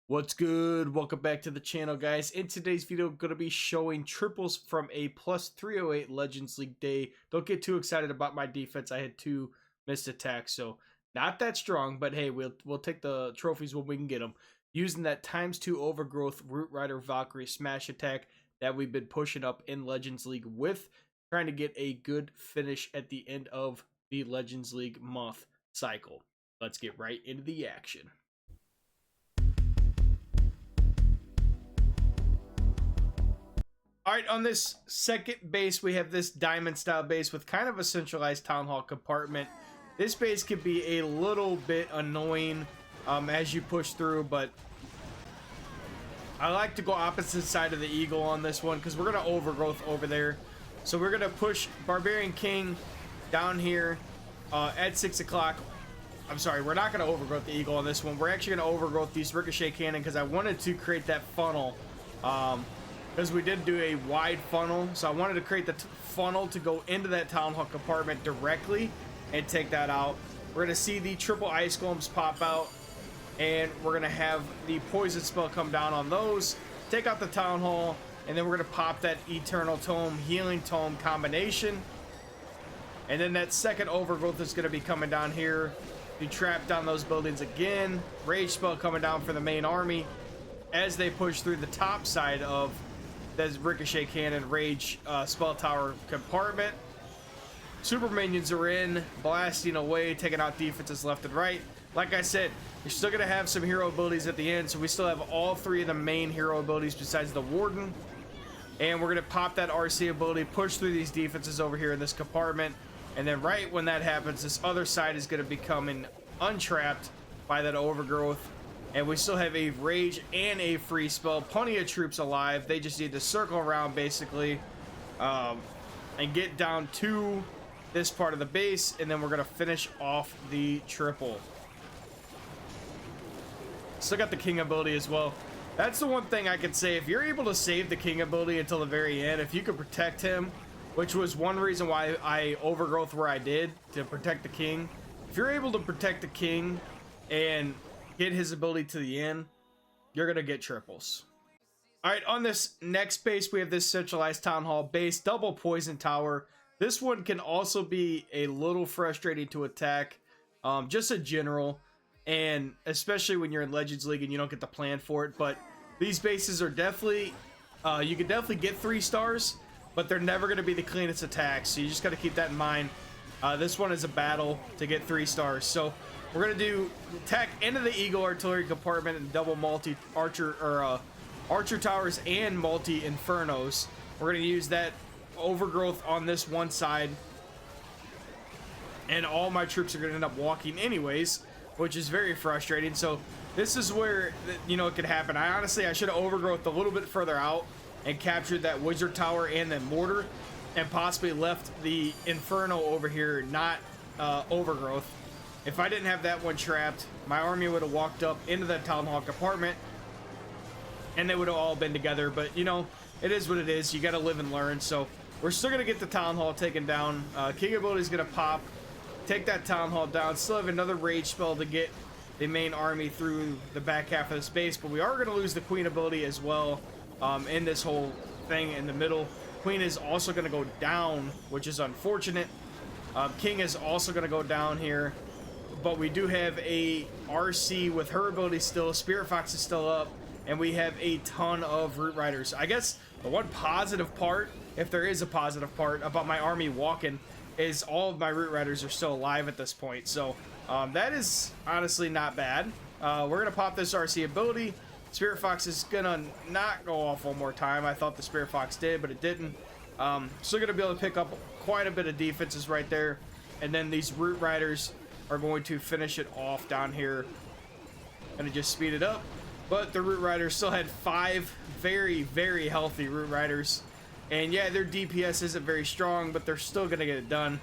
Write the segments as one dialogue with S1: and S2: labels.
S1: What's good? Welcome back to the channel, guys. In today's video, I'm going to be showing triples from a plus 308 Legends League day. Don't get too excited about my defense. I had 2 missed attacks, so not that strong, but hey, we'll take the trophies when we can get them. Using that ×2 Overgrowth Root Rider Valkyrie smash attack that we've been pushing up in Legends League with, trying to get a good finish at the end of the Legends League month cycle. Let's get right into the action. All right, on this second base, we have this diamond style base with kind of a centralized town hall compartment. This base can be a little bit annoying as you push through, but I like to go opposite side of the eagle on this one because we're going to overgrowth over there. So we're going to push Barbarian King down here at 6 o'clock. I'm sorry, we're not going to overgrowth the eagle on this one. We're actually going to overgrowth these ricochet cannon because I wanted to create that funnel. Because we did do a wide funnel, so I wanted to create the funnel to go into that town hall compartment directly and take that out. We're going to see the triple ice golems pop out, and we're going to have the poison spell come down on those, take out the town hall, and then we're going to pop that eternal tome, healing tome combination. And then that second overgrowth is going to be coming down here to trap down those buildings again. Rage spell coming down for the main army as they push through the top side of that ricochet cannon rage spell tower compartment. Super minions are in, blasting away, taking out defenses left and right. Like I said, you're still gonna have some hero abilities at the end, so we still have all 3 of the main hero abilities besides the warden. And we're gonna pop that RC ability, push through these defenses over here in this compartment, and then right when that happens, this other side is gonna be coming untrapped by that overgrowth. And we still have a rage and a free spell. Plenty of troops alive. They just need to circle around basically and get down to this part of the base. And then we're going to finish off the triple. Still got the king ability as well. That's the one thing I could say. If you're able to save the king ability until the very end, if you could protect him, which was one reason why I overgrowth where I did, to protect the king. If you're able to protect the king and get his ability to the end, you're gonna get triples. All right, on this next base, we have this centralized town hall base, double poison tower. This one can also be a little frustrating to attack, just a general, and especially when you're in Legends League and you don't get the plan for it. But these bases are definitely, you can definitely get 3 stars, but they're never gonna be the cleanest attacks. So you just gotta keep that in mind. This one is a battle to get 3 stars. So we're gonna do attack into the eagle artillery compartment and double multi archer or archer towers and multi infernos. We're gonna use that overgrowth on this one side, and all my troops are gonna end up walking anyways, which is very frustrating. So this is where it could happen. I should have overgrowth a little bit further out and captured that wizard tower and then mortar, and possibly left the inferno over here not overgrowth. If I didn't have that one trapped, my army would have walked up into that town hall compartment and they would have all been together. But it is what it is. You got to live and learn. So we're still going to get the town hall taken down. King ability is going to pop, take that town hall down. Still have another rage spell to get the main army through the back half of the space. But we are going to lose the queen ability as well in this whole thing in the middle. Queen is also going to go down, which is unfortunate. King is also going to go down here. But we do have a RC with her ability still. Spirit Fox is still up. And we have a ton of Root Riders. I guess the one positive part, if there is a positive part, about my army walking is all of my Root Riders are still alive at this point. So that is honestly not bad. We're going to pop this RC ability. Spirit Fox is going to not go off one more time. I thought the Spirit Fox did, but it didn't. Still going to be able to pick up quite a bit of defenses right there. And then these Root Riders are going to finish it off down here. Gonna just speed it up. But the Root Riders still had 5 very, very healthy Root Riders. And yeah, their DPS isn't very strong, but they're still gonna get it done.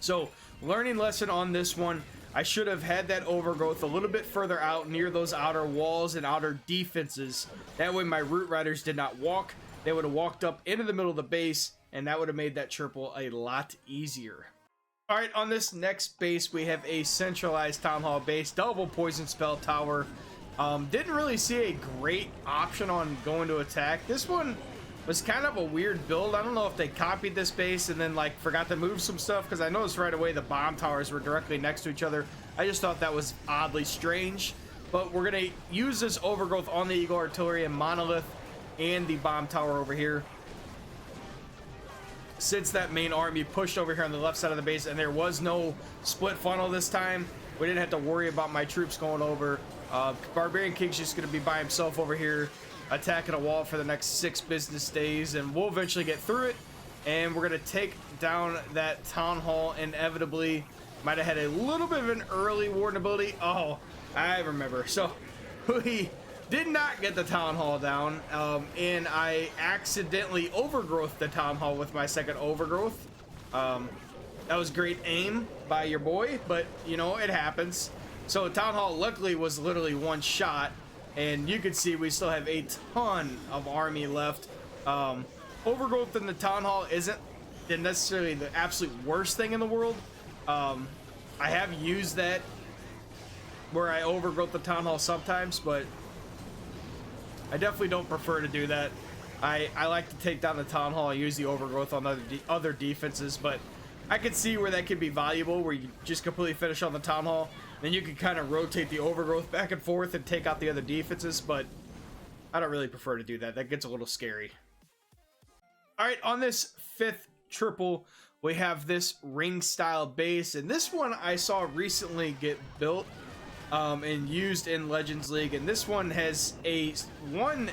S1: So, learning lesson on this one, I should have had that overgrowth a little bit further out near those outer walls and outer defenses. That way my Root Riders did not walk. They would have walked up into the middle of the base, and that would have made that triple a lot easier. All right, on this next base, we have a centralized town hall base, double poison spell tower. Didn't really see a great option on going to attack. This one was kind of a weird build. I don't know if they copied this base and then like forgot to move some stuff, because I noticed right away the bomb towers were directly next to each other. I just thought that was oddly strange. But we're gonna use this overgrowth on the Eagle Artillery and Monolith and the bomb tower over here, since that main army pushed over here on the left side of the base and there was no split funnel this time. We didn't have to worry about my troops going over. Barbarian King's just gonna be by himself over here attacking a wall for the next 6 business days, and we'll eventually get through it, and we're gonna take down that town hall inevitably. Might have had a little bit of an early warden ability. Oh, I remember. So we did not get the town hall down, and I accidentally overgrowth the town hall with my second overgrowth. That was great aim by your boy, but you know, it happens. So town hall luckily was literally one shot, and you can see we still have a ton of army left. Overgrowth in the town hall isn't necessarily the absolute worst thing in the world. I have used that where I overgrowth the town hall sometimes, but I definitely don't prefer to do that. I like to take down the town hall and use the overgrowth on other defenses, but I could see where that could be valuable, where you just completely finish on the town hall, then you can kind of rotate the overgrowth back and forth and take out the other defenses, but I don't really prefer to do that. That gets a little scary. All right, on this 5th triple, we have this ring style base, and this one I saw recently get built and used in Legends League, and this one has one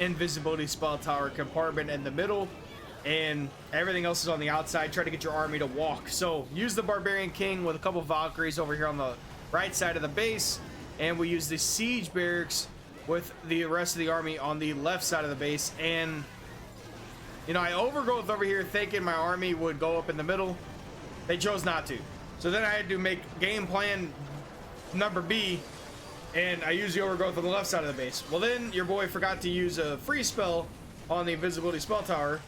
S1: invisibility spell tower compartment in the middle, and everything else is on the outside. Try to get your army to walk. So use the Barbarian King with a couple Valkyries over here on the right side of the base, and we use the siege barracks with the rest of the army on the left side of the base. And you know, I overgrowth over here thinking my army would go up in the middle. They chose not to. So then I had to make game plan number B, and I used the overgrowth on the left side of the base. Well, then your boy forgot to use a free spell on the invisibility spell tower,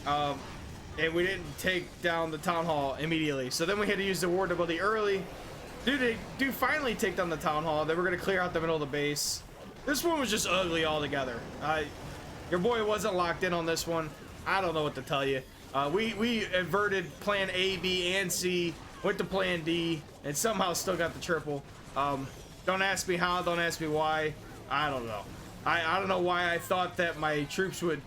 S1: and we didn't take down the town hall immediately. So then we had to use the ward ability early. Dude, do finally take down the town hall. Then we're gonna clear out the middle of the base. This one was just ugly altogether. Your boy wasn't locked in on this one. I don't know what to tell you. We inverted plan A, B, and C, went to plan D, and somehow still got the triple. Don't ask me how, don't ask me why. I don't know. I don't know why I thought that my troops would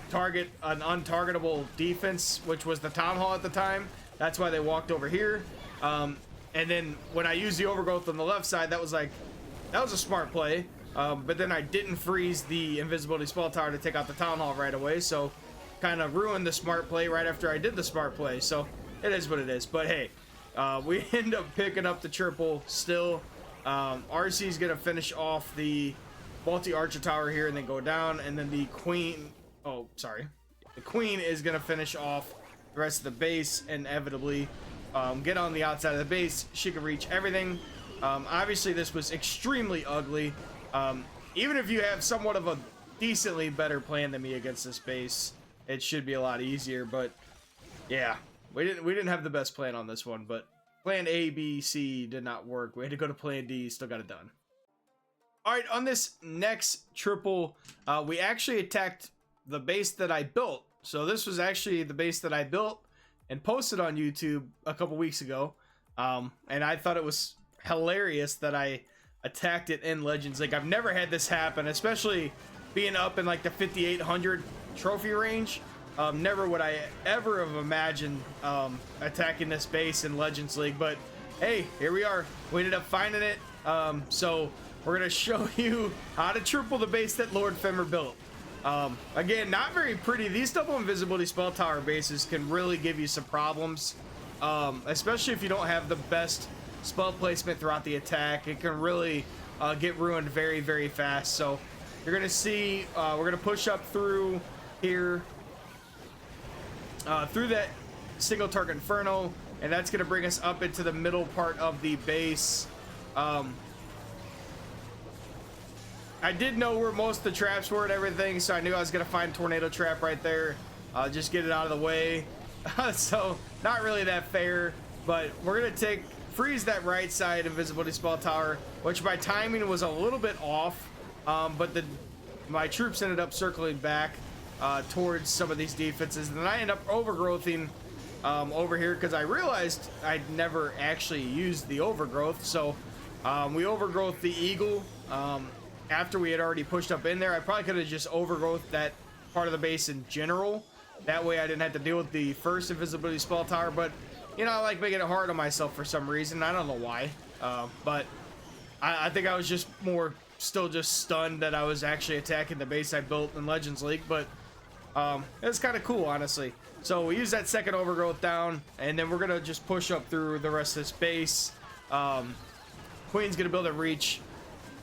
S1: target an untargetable defense, which was the town hall at the time. That's why they walked over here. And then when I used the overgrowth on the left side, that was a smart play. But then I didn't freeze the invisibility spell tower to take out the town hall right away, so kind of ruined the smart play right after I did the smart play. So it is what it is. But hey, we end up picking up the triple still. RC is gonna finish off the multi-archer tower here and then go down, and then the queen, the queen is gonna finish off the rest of the base inevitably. Get on the outside of the base. She can reach everything. Obviously this was extremely ugly. Even if you have somewhat of a decently better plan than me against this base, it should be a lot easier. But yeah, we didn't have the best plan on this one, but plan A, B, C did not work. We had to go to plan D, still got it done. All right, on this next triple, we actually attacked the base that I built. So this was actually the base that I built and posted on YouTube a couple weeks ago. And I thought it was hilarious that I attacked it in Legends. Like, I've never had this happen, especially being up in like the 5,800 trophy range. Never would I ever have imagined attacking this base in Legends League, but hey, here we are. We ended up finding it. So we're gonna show you how to triple the base that Lord Femmer built. Again, not very pretty. These double invisibility spell tower bases can really give you some problems, especially if you don't have the best spell placement throughout the attack. It can really get ruined very, very fast. So you're gonna see, we're gonna push up through here, through that single target inferno, and that's gonna bring us up into the middle part of the base. I did know where most of the traps were and everything, so I knew I was gonna find tornado trap right there. Just get it out of the way. So not really that fair, but we're gonna take freeze that right side invisibility spell tower, which my timing was a little bit off, but my troops ended up circling back towards some of these defenses, and then I end up overgrowthing over here because I realized I'd never actually used the overgrowth. So we overgrowth the eagle after we had already pushed up in there. I probably could have just overgrowth that part of the base in general. That way I didn't have to deal with the first invisibility spell tower, but you know, I like making it hard on myself for some reason. I don't know why, but I think I was just still just stunned that I was actually attacking the base I built in Legends League, but it's kind of cool, honestly. So we use that second overgrowth down, and then we're gonna just push up through the rest of this base. Queen's gonna be able to reach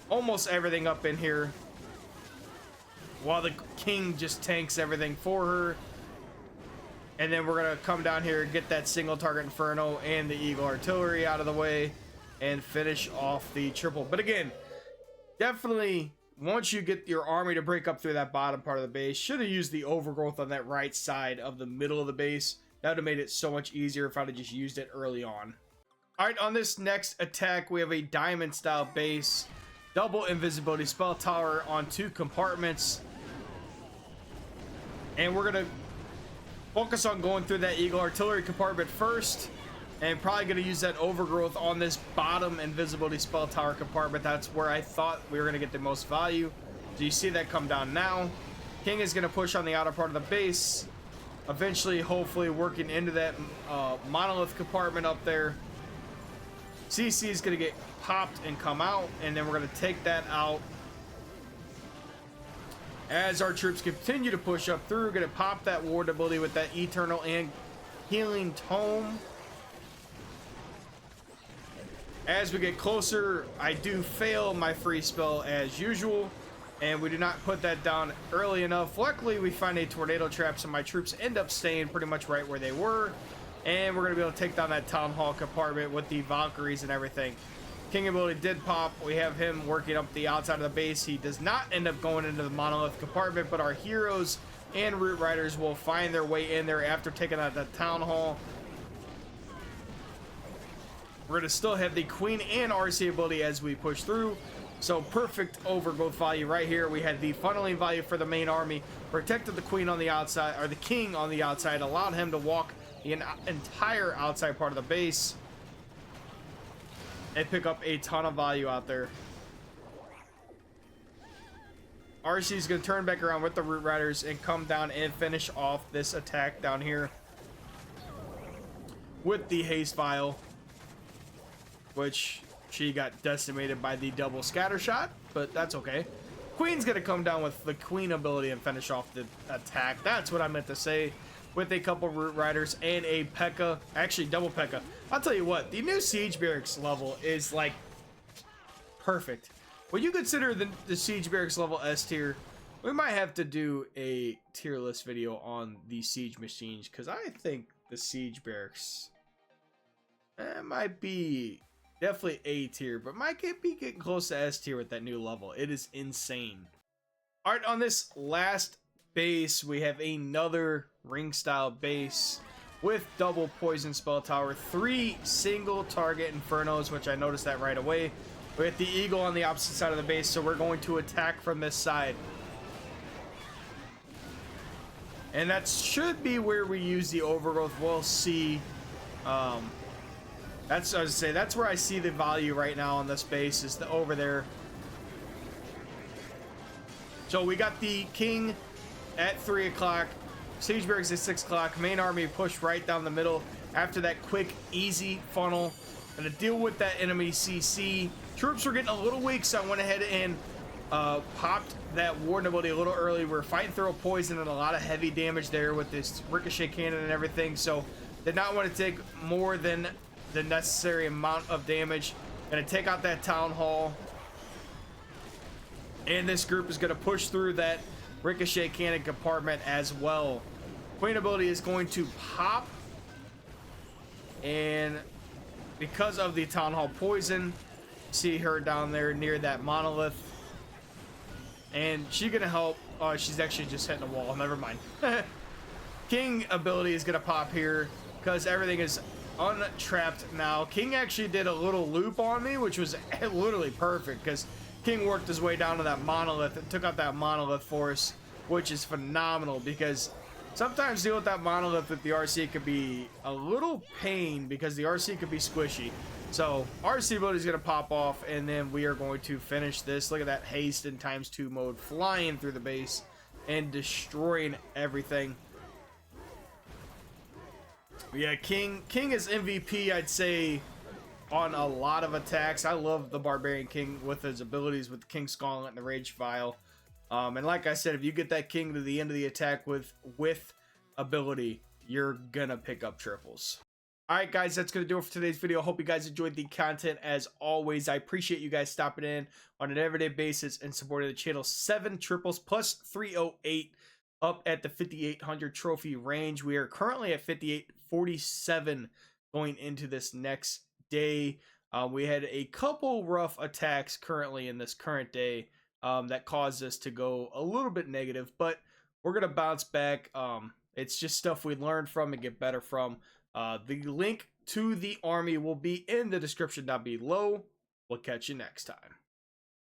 S1: almost everything up in here, while the king just tanks everything for her. And then we're gonna come down here and get that single target inferno and the eagle artillery out of the way and finish off the triple. But again, definitely once you get your army to break up through that bottom part of the base, should have used the overgrowth on that right side of the middle of the base. That would have made it so much easier if I'd have just used it early on. All right, on this next attack, we have a diamond style base, double invisibility spell tower on 2 compartments, and we're gonna focus on going through that eagle artillery compartment first, and probably going to use that overgrowth on this bottom invisibility spell tower compartment. That's where I thought we were going to get the most value. So you see that come down now. King is going to push on the outer part of the base, eventually hopefully working into that monolith compartment up there. CC is going to get popped and come out, and then we're going to take that out. As our troops continue to push up through, we're going to pop that ward ability with that eternal and healing tome. As we get closer, I do fail my free spell as usual, and we do not put that down early enough. Luckily, we find a tornado trap, so my troops end up staying pretty much right where they were, and we're going to be able to take down that town hall compartment with the Valkyries and everything. King ability did pop. We have him working up the outside of the base. He does not end up going into the monolith compartment, but our heroes and root riders will find their way in there after taking out the town hall. We're going to still have the queen and RC ability as we push through. So perfect overgrowth value right here. We had the funneling value for the main army, protected the queen on the outside, or the king on the outside, allowed him to walk the entire outside part of the base and pick up a ton of value out there. RC is going to turn back around with the root riders and come down and finish off this attack down here with the haste vial, which she got decimated by the double scatter shot, but that's okay. Queen's gonna come down with the queen ability and finish off the attack. That's what I meant to say, with a couple root riders and a P.E.K.K.A. Actually, double P.E.K.K.A. I'll tell you what, the new siege barracks level is like perfect. When you consider the siege barracks level S tier, we might have to do a tier list video on the siege machines, because I think the siege barracks might be definitely A tier, but might be getting close to S tier with that new level. It is insane. All right, on this last base, we have another ring style base with double poison spell tower, 3 single target infernos, which I noticed that right away. We have the eagle on the opposite side of the base, so we're going to attack from this side. And that should be where we use the overgrowth. We'll see. That's, I was say, that's where I see the value right now on this base, is over there. So we got the king at 3 o'clock, siege barracks at 6 o'clock, main army pushed right down the middle after that quick, easy funnel. And to deal with that enemy CC, troops were getting a little weak, so I went ahead and popped that warden ability a little early. We're fighting through a poison and a lot of heavy damage there with this ricochet cannon and everything, so did not want to take more than the necessary amount of damage. Gonna take out that town hall, and this group is gonna push through that ricochet cannon compartment as well. Queen ability is going to pop, and because of the town hall poison, see her down there near that monolith, and she's gonna help. Oh, she's actually just hitting a wall. Never mind. King ability is gonna pop here because everything is untrapped now. King actually did a little loop on me, which was literally perfect because King worked his way down to that monolith and took out that monolith for us, which is phenomenal because sometimes dealing with that monolith with the RC could be a little pain because the RC could be squishy. So RC ability is going to pop off, and then we are going to finish this. Look at that haste in ×2 mode flying through the base and destroying everything. Yeah, King is MVP, I'd say, on a lot of attacks. I love the Barbarian King with his abilities with the King's Gauntlet and the Rage Vial. And like I said, if you get that King to the end of the attack with ability, you're gonna pick up triples. Alright guys, that's going to do it for today's video. Hope you guys enjoyed the content as always. I appreciate you guys stopping in on an everyday basis and supporting the channel. 7 triples plus 308 up at the 5,800 trophy range. We are currently at 5,847 going into this next day. We had a couple rough attacks currently in this current day that caused us to go a little bit negative, but we're going to bounce back. It's just stuff we learned from and get better from. The link to the army will be in the description down below. We'll catch you next time.